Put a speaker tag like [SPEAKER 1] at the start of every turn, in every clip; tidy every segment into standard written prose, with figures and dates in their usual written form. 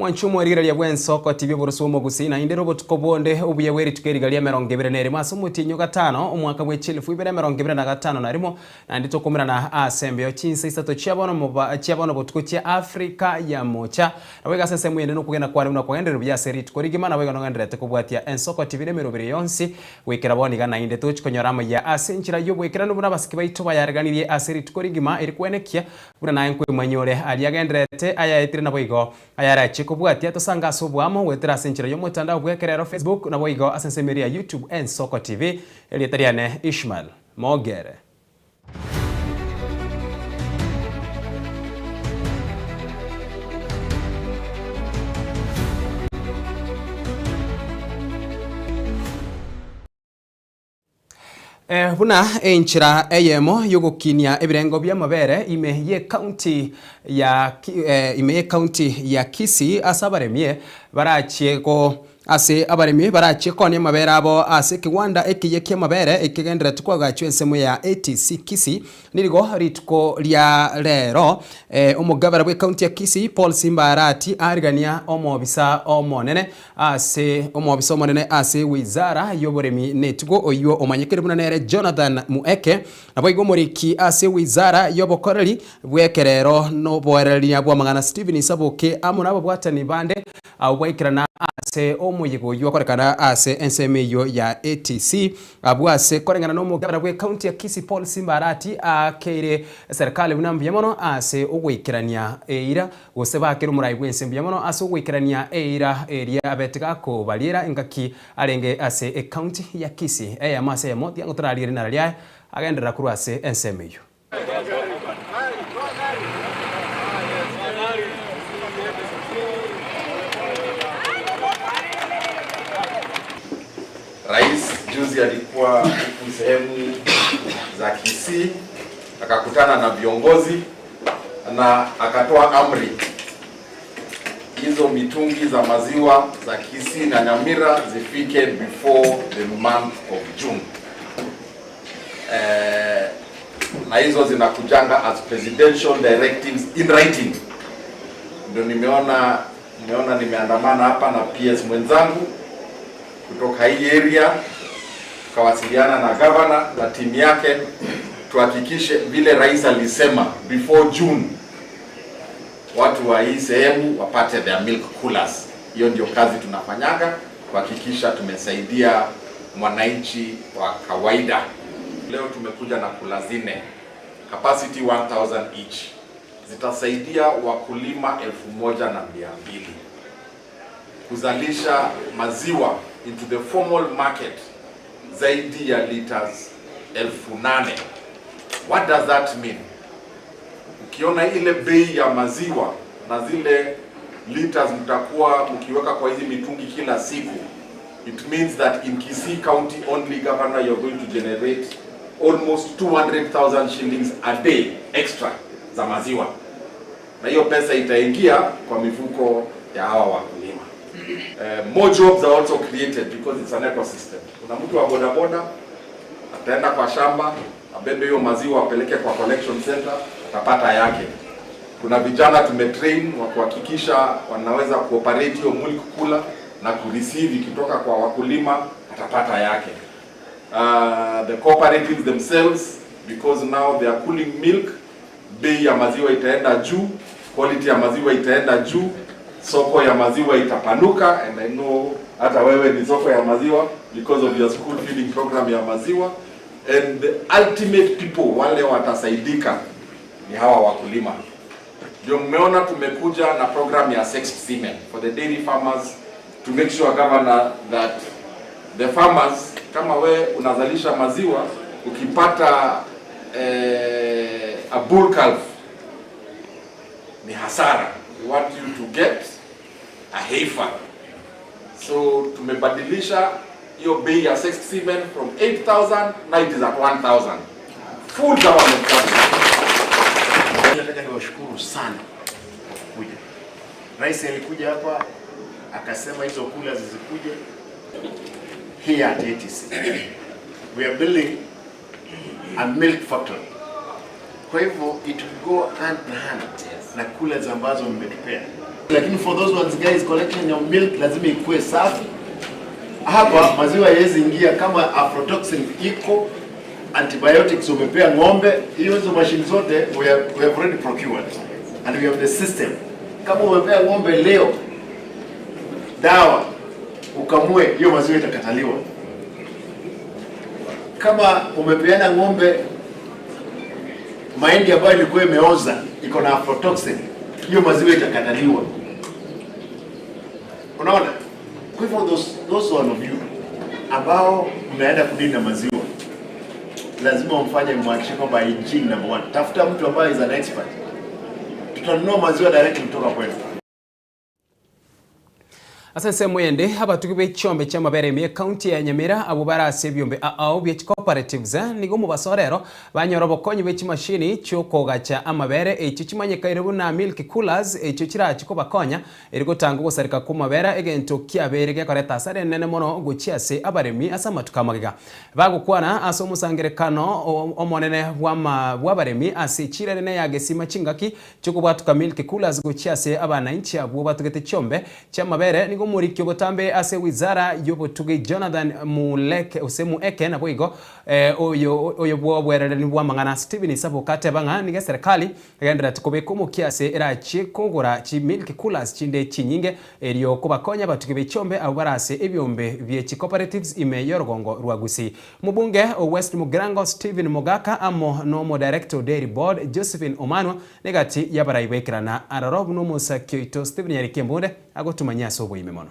[SPEAKER 1] mwanchumo rira bwensoko TV burusumo gusina indero botukobonde obuye weri tukerigalia 2022 masumutinyo gatano omwaka bwe 2025 narimo nandi tokomera na asembeo chinsa isato chiabono botuko chia Afrika ya mocha nawega sese mwende no kugenda kwari na kwagendera bya seri tukorigima nawega no ngendera tekobwatia ensoko TV 2020 wekera boniga na inde tuchikonyoramo ya asenchira yo wekera no buna basiki baito bayarganirie aseri tukorigima eri kwenekia buna na enkwe manyore aliagendrete aya etire na boigo ayara chikobwatia tosanga sobwamo wetera asenchira yo mutandao bwekerero Facebook na boigo asensemeria YouTube ensoko TV elietariane Ishmael Mogere. Buna enchira eyemo yogokinia ebirengo bya mabere imeye county ya Kisii asabaremie barachieko ase abaremi barache konia mabere abo ase kiwanda ekiyeke mabere ekigendera tukwaga chwensemo ya ATC Kisii nirigo rituko lya rero omugabara bwe county ya Kisii Paul Simbarati arigania omobisa omonene ase wizara yoboremi netugo oyo omanyekere buna nere Jonathan Mueke nabo igomoriki ase wizara yobokoreri bwekerero no boerelinya bwa mangana Steven Isaboke amuna abo bwatani bande awekirana ase omuyigo yokorekana ase ensemeyo ya ATC abwase korengana no mugabara bwe county ya Kisii Paul Simbarati akere serikali bunambiyamono ase ogwikirania eira gose bakero murai bwensembiyamono ase ogwikirania eira area abetega ko baliera engaki arenge ase county ya Kisii eya mase yamoti angotaraliere naralia agendera kuru ase ensemeyo.
[SPEAKER 2] Rais juzi alikuwa sehemu za Kisii, akakutana na viongozi na akatoa amri hizo mitungi za maziwa za Kisii na Nyamira zifike before the month of June. Na hizo zinakujanga as presidential directives in writing. Ndio nimeona nimeandamana hapa na PS mwenzangu kutoka hii area, tukawasiliana na governor na timu yake tuhakikishe vile rais alisema before June watu wa hii sehemu wapate their milk coolers. Hiyo ndio kazi tunafanyaga kuhakikisha tumesaidia mwananchi wa kawaida. Leo tumekuja na kula zine capacity 1000 each, zitasaidia wakulima 1200 kuzalisha maziwa into the formal market zaidi ya liters 8,000. What does that mean? Ukiona ile bei ya maziwa na zile liters mtakuwa mkiweka kwa hizi mitungi kila siku, it means that in Kisii County only, Governor, you're going to generate almost 200,000 shillings a day extra za maziwa, na hiyo pesa itaingia kwa mifuko ya hawa wakulima. More jobs are also created because it's an ecosystem. Kuna mtu wa bodaboda ataenda kwa shamba, abebe hiyo maziwa apeleke kwa collection center, atapata yake. Kuna vijana tumetrain wa kuhakikisha wanaweza kuoperate hiyo milk cooler na kureceive kutoka kwa wakulima, atapata yake. The cooperatives themselves, because now they are cooling milk, bei ya maziwa itaenda juu, quality ya maziwa itaenda juu, soko ya maziwa itapanuka, and I know hata wewe ni soko ya maziwa because of your school feeding program ya maziwa, and the ultimate people wale watasaidika ni hawa wakulima. Ndio mmeona tumekuja na program ya sexed semen for the dairy farmers to make sure, Governor, that the farmers, kama we unazalisha maziwa, ukipata a bull calf ni hasara. We want you to get a heifer. So tumebadilisha hiyo bei ya sexed semen from 8,000, now it is at 1,000. Full government coverage.
[SPEAKER 3] Nataka niwashukuru sana kuja. Rais alikuja hapa akasema hizo kula zizikuje here at ATC. We are building a milk factory. Kwa hivyo it will go hand in hand na kula ambazo mmetupea. Lakini for those ones guys, collection of milk lazima ikuwe safi. Hapa maziwa haiwezi ingia kama aflatoxin iko, antibiotics umepea ng'ombe, hizo machine zote we have already procured and we have the system. Kama umepea ng'ombe leo dawa ukamue, hiyo maziwa itakataliwa. Kama umepeana ng'ombe mahindi ambayo ilikuwa imeoza iko na aflatoxin, hiyo maziwa itakataliwa. Unaona? Kwa hivyo those one of you ambao mnaenda kudini na maziwa, lazima mfanye mhakikishe kwamba hygiene number 1. Tafuta mtu ambaye is an expert. Tutanunua maziwa direct kutoka kwetu.
[SPEAKER 1] Asense mwende haba tukibe chombe cha mabere me county ya Nyamira abo barase byombe ao bye cooperatives nigo mu basorero banyorobo konyi be chimashini cyokoga cha amabere echo chimanyekaire buna milk coolers echo kirachi ko bakonya eriko tango gusarika ku mabere egento kiabere ge koreta sare nene mono guchiase abaremi asama tukamagiga bagukwana aso musangerekano omonene bwa baremi asichire ne yagesima chingaki cyokubatuka milk coolers guchiase abana inchi abo batugete chombe cha mabere nigo muri kyobotambe ase wizara yobotuge Jonathan Muleke usemu eke na bwigo oyo bwobwerere ni bwa mangana Steven Sabokate banga ni serikali yagendera tukobeko mukiase erachi kugura chi milk coolers chinde chinyinge eriyo kubakonya batuge bichombe abarase ebyombe bye chi cooperatives ime yorogongo rwagusi mubunge West Mugrango Steven Mogaka amo no director dairy board Josephine Omanwa negati yabarayibekirana ararob no musakyo ito Steven Yarikembunde agotumanya sobo imemono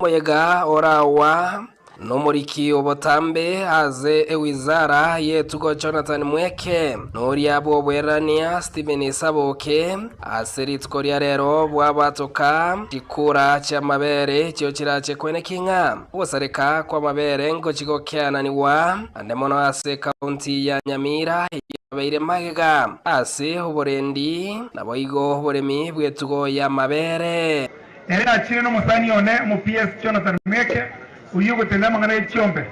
[SPEAKER 4] moyega orawa nomoriki obotambe aze ewizara yetugo Jonathan Mweke noria bwobwerania Steven Saboke aseritko lya rero bwabatoka tikura cha mabere cyo kirache kwenekinga usareka kwa mabere ngo kigokiananiwa andemono ase county ya Nyamira baire magega ase oborendi naboigo oboremi bwetugo ya mabere
[SPEAKER 5] era chino musani one mu PS Jonathan Mweke uyu gutenda mangana y'cyombe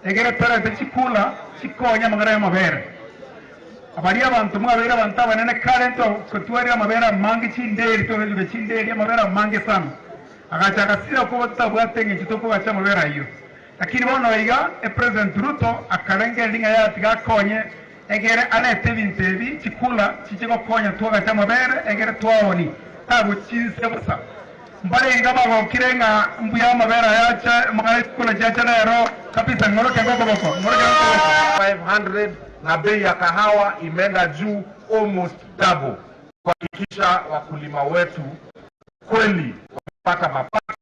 [SPEAKER 5] egera tarate chikula chikonya mangana ya mabere abari abantu mwabera abantu abanene karento kutwari amabera mangi chinderi to hejuru chinderi amabera mangi sana agacha kasira ko batabwatenge kitoko bacha mabera hiyo lakini bono iga president Ruto akarenge linga ya tigakonye egere anete bintebi chikula chichiko konya tuga cha mabere egere twawoni abo chinse busa mbare ngaba kirenga mbuya mabera yacha magari kula chacha lero kabisa ngoro kengo boko
[SPEAKER 6] 500 na bei ya kahawa imeenda juu almost double kuhakikisha wakulima wetu kweli wapata mapato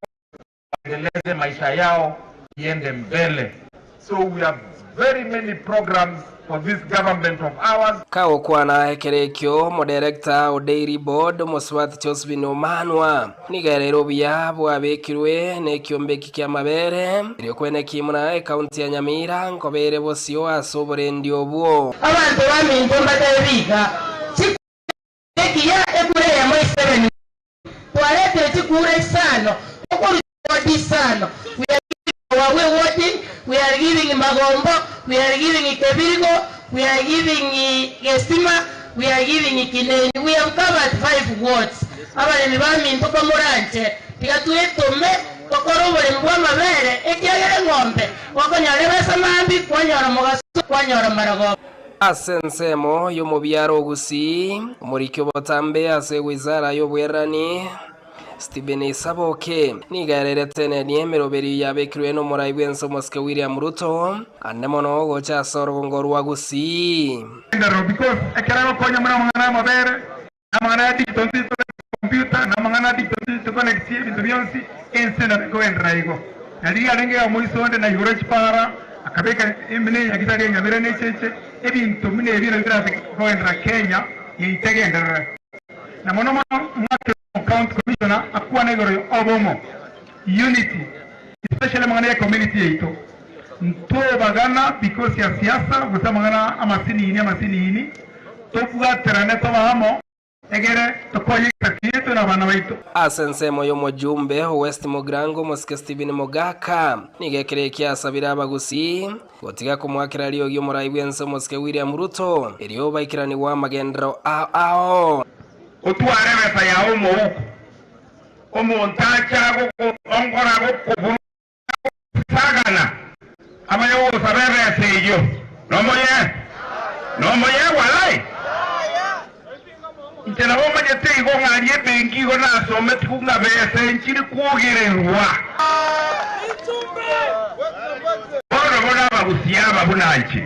[SPEAKER 6] waendeleze maisha yao iende mbele. So we have very many programs for this government of ours.
[SPEAKER 4] Kao kwana ekerekyo mo director o dairy board Moswat Josephine Omanwa nigarero bya bwabekirwe ne kyombeki kya mabere iri kwene kimuna county ya Nyamira nkobere bosio asoborendi obwo
[SPEAKER 7] abantu baminto mbatabiga chiki ya ekure ya moi 7 toilette chikure sana okuri sana we are voting, we are giving Magombo, we are giving Kebirigo, we are giving Gestima, we are giving Kineni. We have covered 5 wards. Aba ni bami ntoko muranche. Tikatuye tume tokorobole mbwa mabere ekyagere ngombe. Wakonyaleba samambi kwanyora mugaso kwanyora marago.
[SPEAKER 4] Asensemo yo mubyaro gusi umurikyo botambe ase wizara yo bwerani Steven Saboke nigarere tene niemeroberi yabekirwe no muraibwenso Moske William Ruto anemono gocha sorgongo rwagusi
[SPEAKER 5] because ekera konya mwana mabere amana digital computer na mangana digital to connect bintu byonsi ensena ko enraigo nali alenge amuisonde na yorochi para akabeka imene yakitari ngabere ne cheche ebintu mine ebiro birate ko enra Kenya yitegendera na mono County Commissioner akuwa negoro obomo unity especially mangana ya community yetu ntoe bagana because ya siasa gusa mangana amasini ini tofuga terane to bahamo egere tokoye kakieto na bana baitu
[SPEAKER 4] asensemo yo mujumbe West Mugrango Moske Steven Mogaka nigekere kyasabira abagusi gotiga kumwakira liyo yo muraibwenso Moske William Ruto eriyo baikirani wa magendero ao
[SPEAKER 5] utware besa ya umo huko omontacha ongora go sagana amayo sabere seyo no moye walai intena woma jete go ngarie bengi go na some tikunga bese nchiri kuogererwa bona bagusiaba bunanchi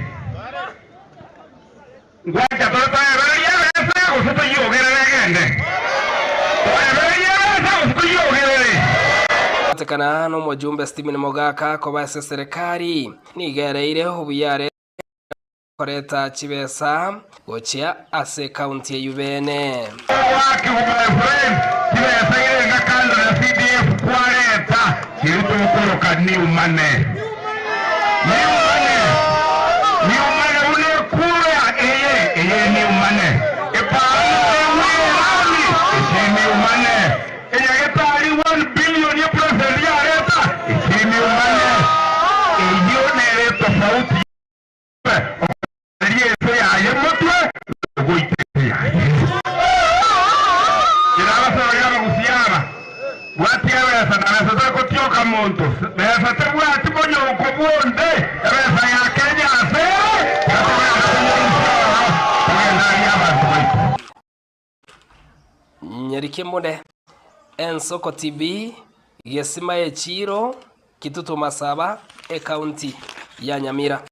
[SPEAKER 5] ngwacha tota eberia bese go soto yogerere gende
[SPEAKER 4] atekana no mujumbe Stephen Mogaka kobase serikali nigereire ubuyare koreta chibesa gochia ase county ya Yubene
[SPEAKER 5] waki friend chibesa ile ngakando na CDF kwareta kiruto mukuru kani umane ule kura eye ni umane
[SPEAKER 4] Nyarike Mode Ensoko TV Gesima Echiro Kitutu Masaba county ya Nyamira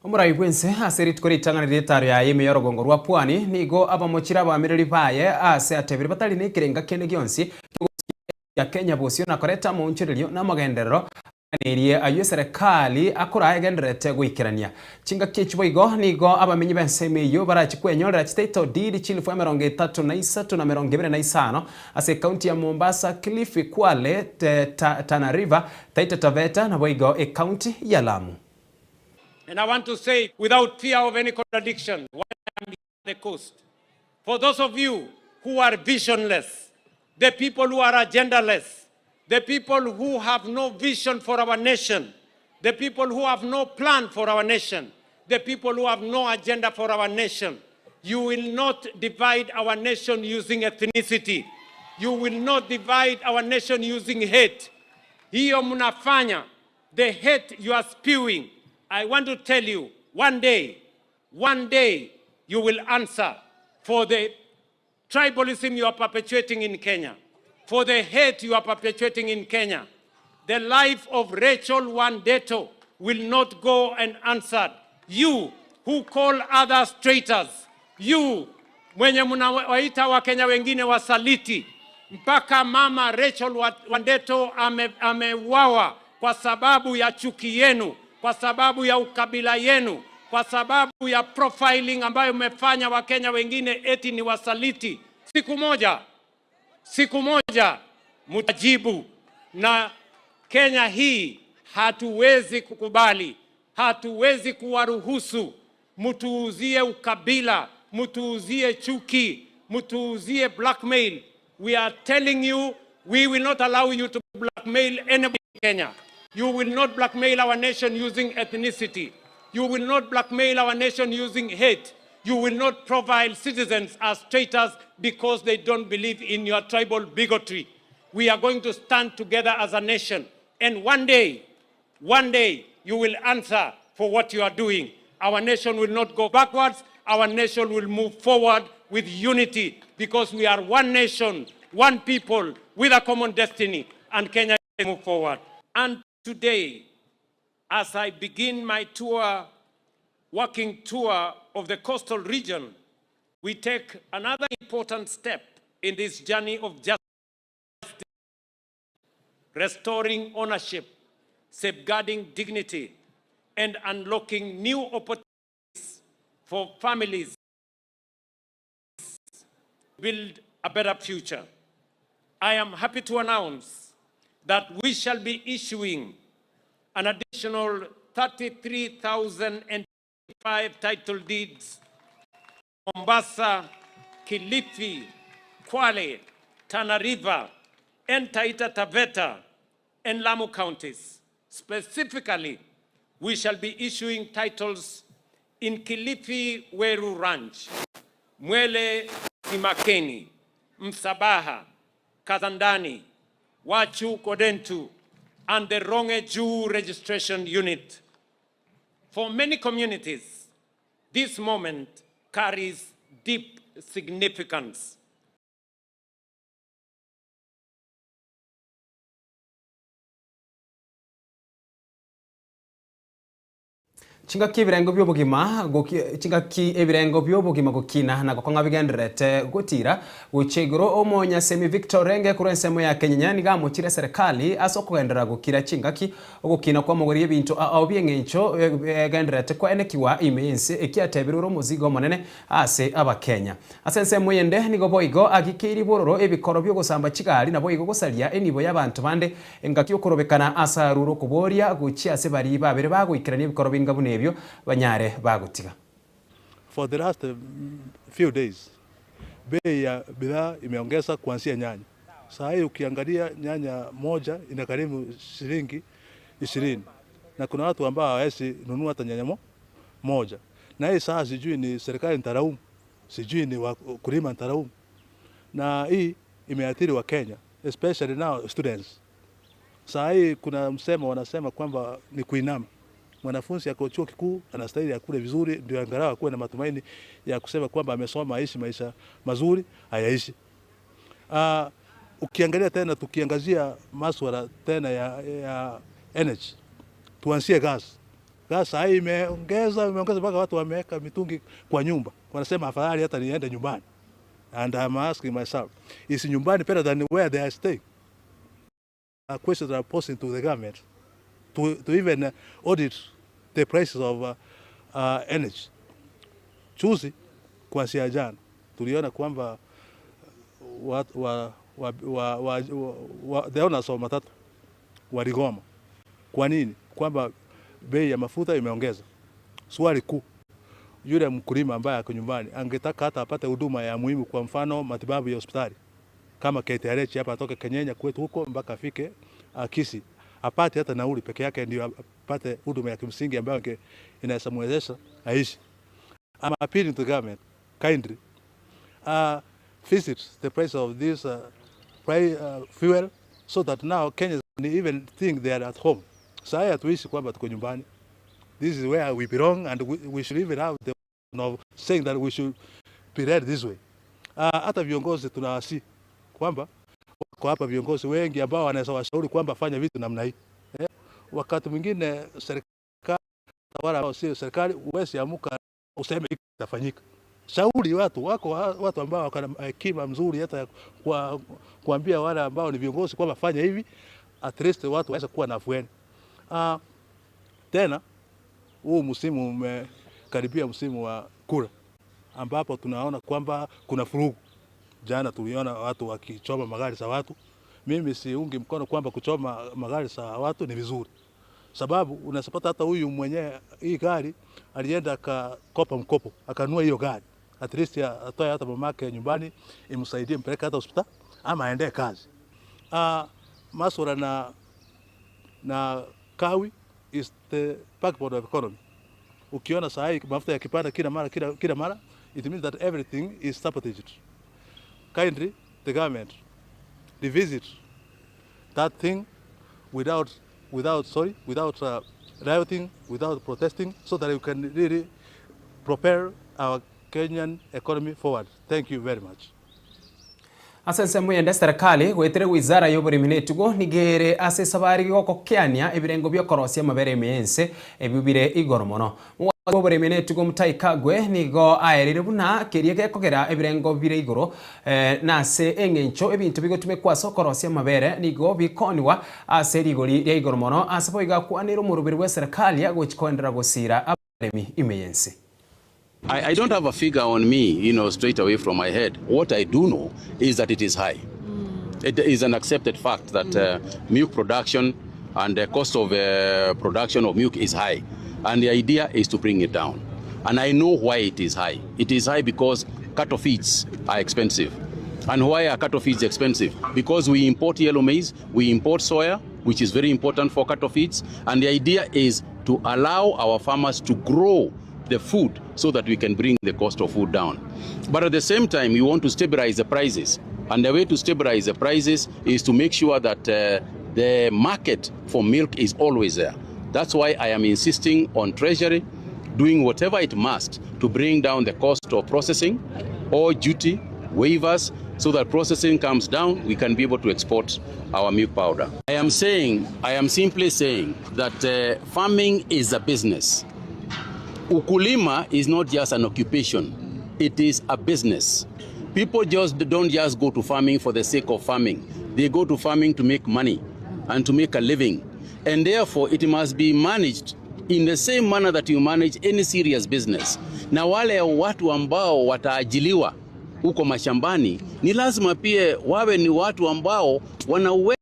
[SPEAKER 1] Omurai bwense aseri tukori itanganire taro ya yeme yorogongo rwa Pwani nigo abamochira bamiriri baye ase atebiri batali nekirenga kene gionsi ya Kenya bosio na koreta monchirilio na magenderero nirie ayo serikali akora egenderete gwikirania chinga kichibo igo nigo abamenyi bense meyo barachikwenyorera chiteto didi chilifu ya 33 na 25 ase county ya Mombasa, Kilifi, Kwale, Tana River, Taita Taveta na boigo county ya Lamu.
[SPEAKER 8] And I want to say, without fear of any contradiction, why I'm here on the coast. For those of you who are visionless, the people who are agendaless, the people who have no vision for our nation, the people who have no plan for our nation, the people who have no agenda for our nation, you will not divide our nation using ethnicity. You will not divide our nation using hate. Hiyo mnafanya, the hate you are spewing. I want to tell you, one day, you will answer for the tribalism you are perpetuating in Kenya, for the hate you are perpetuating in Kenya. The life of Rachel Wandeto will not go unanswered. You who call others traitors, you mwenye mnawaita Wakenya wengine wasaliti, mpaka mama Rachel Wandeto ameuawa kwa sababu ya chuki yenu, kwa sababu ya ukabila yenu, kwa sababu ya profiling ambayo umefanya Wakenya wengine eti ni wasaliti. Siku moja mtajibu, na Kenya hii hatuwezi kukubali, hatuwezi kuwaruhusu mtuuzie ukabila, mtuuzie chuki, mtuuzie blackmail. We are telling you, we will not allow you to blackmail anybody in Kenya. You will not blackmail our nation using ethnicity. You will not blackmail our nation using hate. You will not profile citizens as traitors because they don't believe in your tribal bigotry. We are going to stand together as a nation. And one day, you will answer for what you are doing. Our nation will not go backwards. Our nation will move forward with unity because we are one nation, one people with a common destiny, and Kenya will move forward. And today, as I begin my walking tour of the coastal region, we take another important step in this journey of justice, restoring ownership, safeguarding dignity, and unlocking new opportunities for families to build a better future. I am happy to announce that we shall be issuing an additional 33,005 title deeds Mombasa, Kilifi, Kwale, Tana River, and Taita Taveta, and Lamu counties. Specifically, we shall be issuing titles in Kilifi Weru Ranch, Mwele Simakeni, Msabaha, Kazandani, Wachu Kodentu, and the Ronge Jew Registration Unit. For many communities, this moment carries deep significance.
[SPEAKER 1] Chingaki ebirengo by'obugima chingaki ebirengo by'obugima gukina na gokonga bigenderete gutira gucheguro omonya semi Victor Renge kurensemo ya Kenya niga mukire serikali asokugendera gukira chingaki ogukina kwa mugori ebintu obyengencho genderete kwa enekiwa imense ekiatebiruro muzigo monene ase abakenya asense muyende nigo boigo agikiri bororo ebikoro byo gusamba kigali na boigo gusalia enibo y'abantu bande engaki okorobekana asaruro kuboria guchi ase bari babere bagwikirania ebikoro bingabune banyare bagutiga.
[SPEAKER 9] For the last few days, bei ya bidhaa imeongeza kuanzia nyanya. Saa hii ukiangalia nyanya moja inagharimu shilingi 20. Na kuna watu ambao hawezi nunua hata nyanya moja. Na hii saa sijui ni serikali nitaraumu, sijui ni wakulima nitaraumu. Na hii imeathiri wa Kenya, especially now students. Saa hii kuna msemo wanasema kwamba ni kuinama. Mwanafunzi yako chuo kikuu anastahili akule vizuri ndio angalau akuwe na matumaini ya kusema kwamba amesoma aishi maisha mazuri hayaishi. Ukiangalia tena tukiangazia masuala tena ya energy. Tuanzie gas. Gas hii imeongeza mpaka watu wameweka mitungi kwa nyumba. Wanasema afadhali hata niende nyumbani. And I'm asking myself, is nyumbani better than where they are staying? A question that I'm posing to the government to even audit the prices of energy. Chuzi kuanzia jana tuliona kwamba the owners of matatu waligoma. Kwa nini? Kwamba bei ya mafuta imeongeza. Swali kuu, yule mkulima ambaye ako nyumbani angetaka hata apate huduma ya muhimu, kwa mfano matibabu ya hospitali kama KTRH hapa atoke Kenyenya kwetu huko mpaka afike Kisii, apate hata nauli peke yake ndio apate huduma ya kimsingi ambayo inasamwezesha aishi. I'm appealing to the government kindly visit the price of this fuel so that now Kenyans can even think they are at home. Sasa hatuishi kwamba tuko nyumbani. This is where we belong, and we should even have the of saying that we should be read this way. Hata viongozi tunawasi kwamba kwa hapa viongozi wengi ambao wanaweza washauri kwamba fanya vitu namna hii. Wakati mwingine serikali wala sio serikali uwezi amuka useme itafanyika. Shauri watu wako watu ambao wana hekima mzuri hata kuambia wale ambao ni viongozi kwamba fanya hivi, at least watu waweza kuwa na afueni. Tena huu msimu umekaribia msimu wa kura ambapo tunaona kwamba kuna furugu. Jana tuliona watu wakichoma magari za watu. Mimi siungi mkono kwamba kuchoma magari za watu ni vizuri. Sababu unasapata hata huyu mwenye hii gari alienda akakopa mkopo, akanunua hiyo gari. At least atoe hata mamake nyumbani imsaidie mpeleke hata hospitali ama aende kazi. Masuala na kawi is the backbone of economy. Ukiona saa hii mafuta yakipanda kila mara, it means that everything is sabotaged. Kindly, the government revisit that thing without rioting, without protesting, so that we can really propel our Kenyan economy forward. Thank you very much.
[SPEAKER 1] Asense muyende serikali gwetere wizara y'uburimi netugo nigere ase sabari goko kyania ebirengo byokorosia mabere mense ebibire igoro mono uburimi netugo mutaikagwe nigo aerire buna kerie gekogera ebirengo bire igoro nase engencho ebintu bigotume kwaso korosia mabere nigo bikoniwa ase rigori rya igoro mono asabo igakwanira umurubiri wa serikali yagochikondera gosira abarimi imeyense.
[SPEAKER 10] I don't have a figure on me, straight away from my head. What I do know is that it is high. It is an accepted fact that milk production and the cost of production of milk is high. And the idea is to bring it down. And I know why it is high. It is high because cattle feeds are expensive. And why are cattle feeds expensive? Because we import yellow maize, we import soya, which is very important for cattle feeds. And the idea is to allow our farmers to grow the food so that we can bring the cost of food down. But at the same time, we want to stabilize the prices. And the way to stabilize the prices is to make sure that the market for milk is always there. That's why I am insisting on Treasury doing whatever it must to bring down the cost of processing or duty waivers so that processing comes down, we can be able to export our milk powder. I am simply saying that farming is a business. Ukulima is not just an occupation, it is a business. People don't just go to farming for the sake of farming. They go to farming to make money and to make a living. And therefore, it must be managed in the same manner that you manage any serious business. Na wale watu ambao wataajiliwa huko mashambani, ni lazima pia wawe ni watu ambao wana uwezo.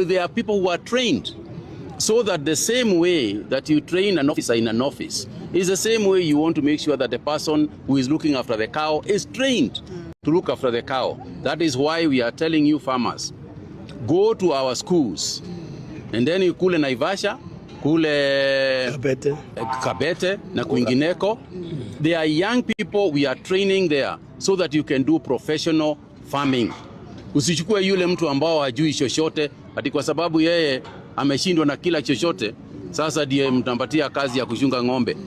[SPEAKER 10] There are people who are trained. So that the same way that you train an officer in an office is the same way you want to make sure that the person who is looking after the cow is trained to look after the cow. That is why we are telling you farmers, go to our schools and then you kule Naivasha, kule Kabete na kwingineko. There are young people we are training there so that you can do professional farming. Usichukue yule mtu ambao hajui chochote ati kwa sababu yeye ameshindwa na kila chochote sasa ndiye mtampatia kazi ya kuchunga ng'ombe.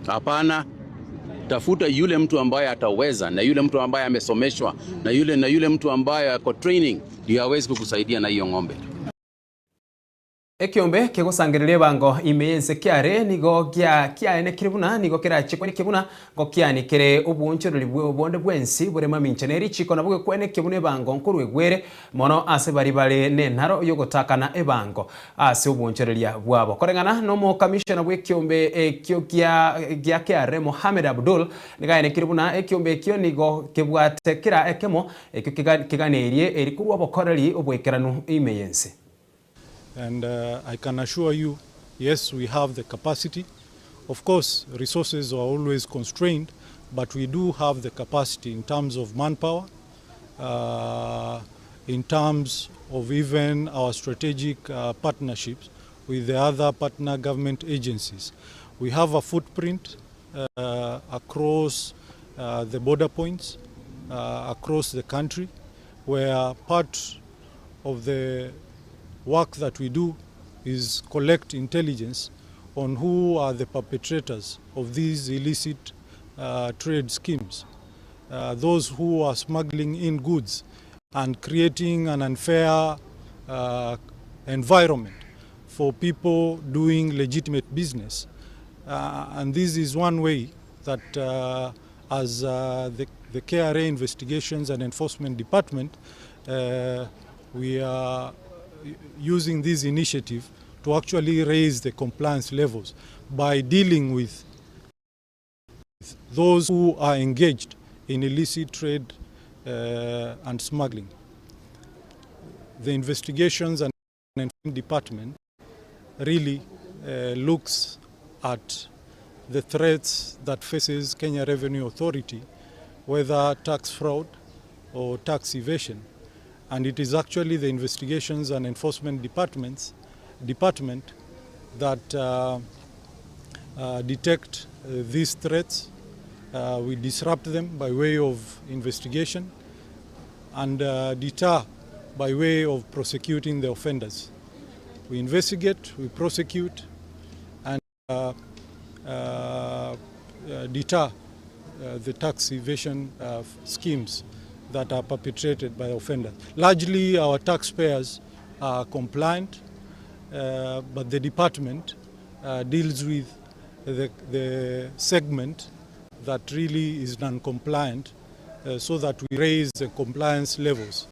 [SPEAKER 10] Hapana, tafuta yule mtu ambaye ataweza na yule mtu ambaye amesomeshwa na yule mtu ambaye ako training ndio aweze kukusaidia na hiyo ng'ombe.
[SPEAKER 1] Ekiombe kegusangirire bango imense kiare nigo kiane kiribuna nigo kirachikwe kibuna go kiani kere ubunchorori bwonde bwensi bure mamincheneri chiko nabwo kwene kibune bango nkurwegwere mono ase bari ne ntaro yogotakana ebango ase ubunchororia bwabo korengana no mo commissioner bwekiombe ekyo gya kiare Mohamed Abdul nigaine kiribuna ekiombe kyo nigo kebwate kira ekemo ekyo kiganirie erikurwa bokoreri obwekeranu imense.
[SPEAKER 11] And I can assure you, yes, we have the capacity. Of course, resources are always constrained, but we do have the capacity in terms of manpower, in terms of even our strategic partnerships with the other partner government agencies. We have a footprint across the border points, across the country, where part of the work that we do is collect intelligence on who are the perpetrators of these illicit trade schemes, those who are smuggling in goods and creating an unfair environment for people doing legitimate business. And this is one way that as the KRA Investigations and Enforcement Department, we are using this initiative to actually raise the compliance levels by dealing with those who are engaged in illicit trade and smuggling. The Investigations and Enforcement Department really looks at the threats that faces Kenya Revenue Authority, whether tax fraud or tax evasion. And it is actually the Investigations and Enforcement Department that detect these threats. We disrupt them by way of investigation and deter by way of prosecuting the offenders. We investigate, we prosecute, and deter the tax evasion schemes that are perpetrated by offenders. Largely, our taxpayers are compliant, but the department deals with the segment that really is non-compliant, so that we raise the compliance levels.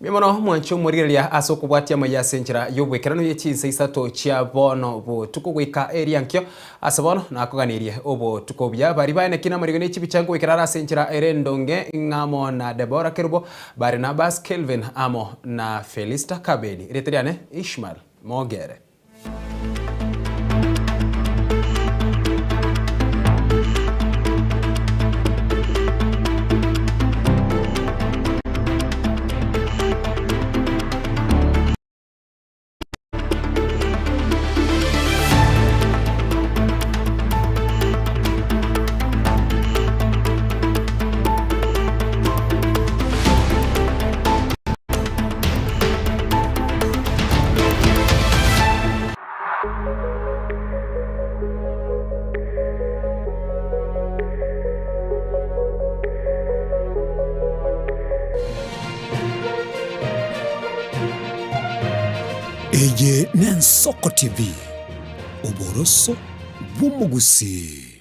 [SPEAKER 1] Mimono mwancho muriria asokubwatia mayasenjira yobwekerano yechinse isato chia bono bo tukugwika area nkyo asabono nakuganirie obo tukobya bari bane kina marigone chibichango wekerara senjira erendonge ngamo na Deborah Kerubo Barnabas Kelvin Amo na Felista Kabedi reteriane Ishmael Mogere.
[SPEAKER 12] Eye Nensoko TV, Oboroso Bumugusi.